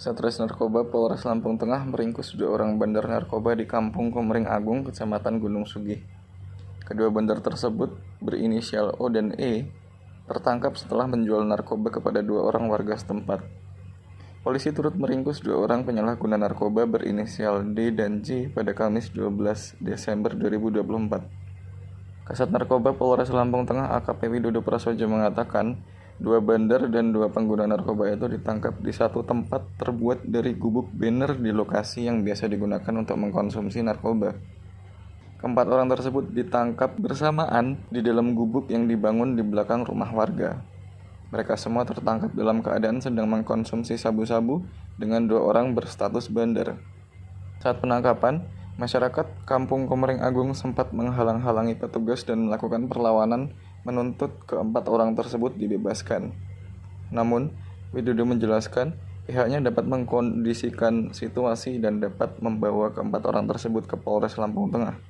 Satres Narkoba Polres Lampung Tengah meringkus 2 orang bandar narkoba di Kampung Komering Agung, Kecamatan Gunung Sugih. Kedua bandar tersebut berinisial O dan E tertangkap setelah menjual narkoba kepada 2 orang warga setempat. Polisi turut meringkus 2 orang penyalahguna narkoba berinisial D dan J pada Kamis 12 Desember 2024. Kasat Narkoba Polres Lampung Tengah AKP Widodo Prasojo mengatakan 2 bandar dan 2 pengguna narkoba itu ditangkap di satu tempat terbuat dari gubuk banner di lokasi yang biasa digunakan untuk mengkonsumsi narkoba. Keempat orang tersebut ditangkap bersamaan di dalam gubuk yang dibangun di belakang rumah warga. Mereka semua tertangkap dalam keadaan sedang mengkonsumsi sabu-sabu dengan 2 orang berstatus bandar. Saat penangkapan, masyarakat Kampung Komering Agung sempat menghalang-halangi petugas dan melakukan perlawanan menuntut keempat orang tersebut dibebaskan. Namun, Widodo menjelaskan pihaknya dapat mengkondisikan situasi dan dapat membawa keempat orang tersebut ke Polres Lampung Tengah.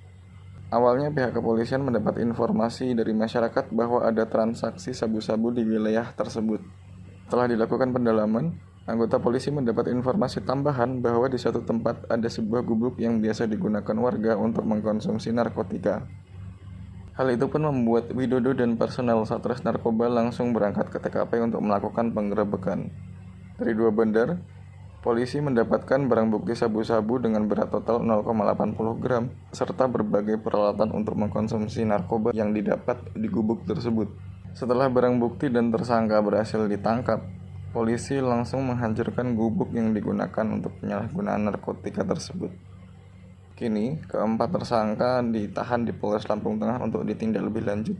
Awalnya pihak kepolisian mendapat informasi dari masyarakat bahwa ada transaksi sabu-sabu di wilayah tersebut. Setelah dilakukan pendalaman, anggota polisi mendapat informasi tambahan bahwa di satu tempat ada sebuah gubuk yang biasa digunakan warga untuk mengkonsumsi narkotika. Hal itu pun membuat Widodo dan personel Satres Narkoba langsung berangkat ke TKP untuk melakukan penggerebekan. Dari 2 bandar, polisi mendapatkan barang bukti sabu-sabu dengan berat total 0,80 gram serta berbagai peralatan untuk mengkonsumsi narkoba yang didapat di gubuk tersebut. Setelah barang bukti dan tersangka berhasil ditangkap, polisi langsung menghancurkan gubuk yang digunakan untuk penyalahgunaan narkotika tersebut. Kini, keempat tersangka ditahan di Polres Lampung Tengah untuk ditindak lebih lanjut.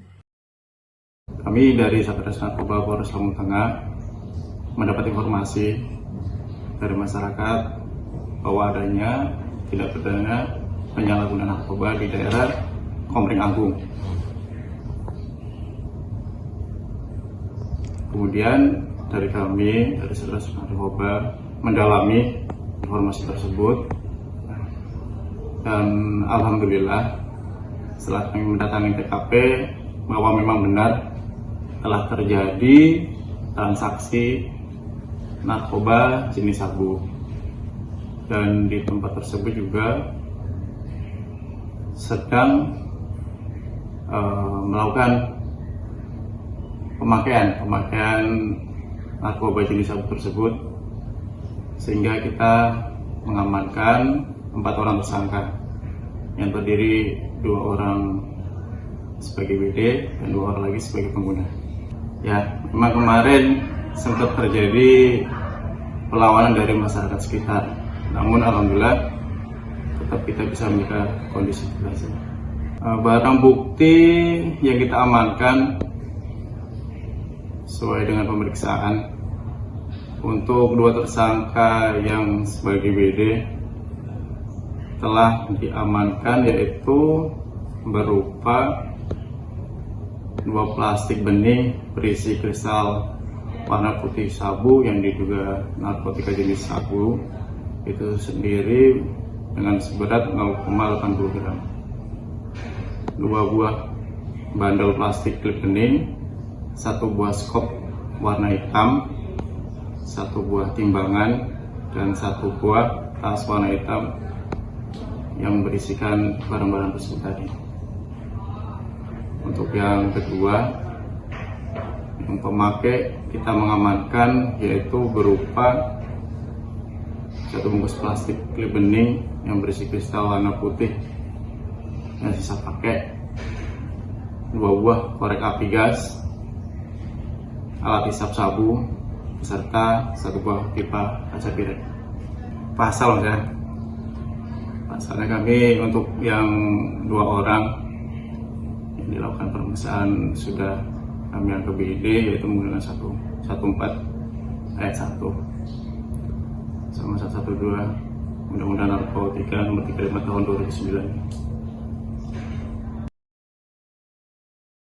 Kami dari Satres Narkoba Polres Lampung Tengah mendapat informasi dari masyarakat bahwa adanya tindak pidana penyalahgunaan narkoba di daerah Komering Agung. Kemudian dari kami, dari Satres Narkoba mendalami informasi tersebut. Dan alhamdulillah setelah kami mendatangi TKP bahwa memang benar telah terjadi transaksi narkoba jenis sabu, dan di tempat tersebut juga sedang melakukan pemakaian narkoba jenis sabu tersebut, sehingga kita mengamankan 4 orang tersangka yang terdiri 2 orang sebagai WD dan 2 orang lagi sebagai pengguna. Ya, memang kemarin sempat terjadi perlawanan dari masyarakat sekitar, namun alhamdulillah tetap kita bisa menjaga kondisi situasi. Barang bukti yang kita amankan sesuai dengan pemeriksaan untuk 2 tersangka yang sebagai WD telah diamankan, yaitu berupa 2 plastik bening berisi kristal warna putih sabu yang diduga narkotika jenis sabu, itu sendiri dengan seberat 0,80 gram. 2 buah bandel plastik klip bening, 1 buah skop warna hitam, 1 buah timbangan, dan 1 buah tas warna hitam yang berisikan barang-barang tersebut tadi. Untuk yang kedua, yang pemakai kita mengamankan yaitu berupa 1 bungkus plastik klip bening yang berisi kristal warna putih yang sisa pakai, 2 buah korek api gas, alat hisap sabu, beserta 1 buah pipa kaca piring. Pasal ya. Pasalnya kami untuk yang 2 orang yang dilakukan pemeriksaan sudah kami yang ke BID, yaitu menggunakan 114 ayat 1 sama 112 Undang-Undang Narkotika Nomor 35 Tahun 2009.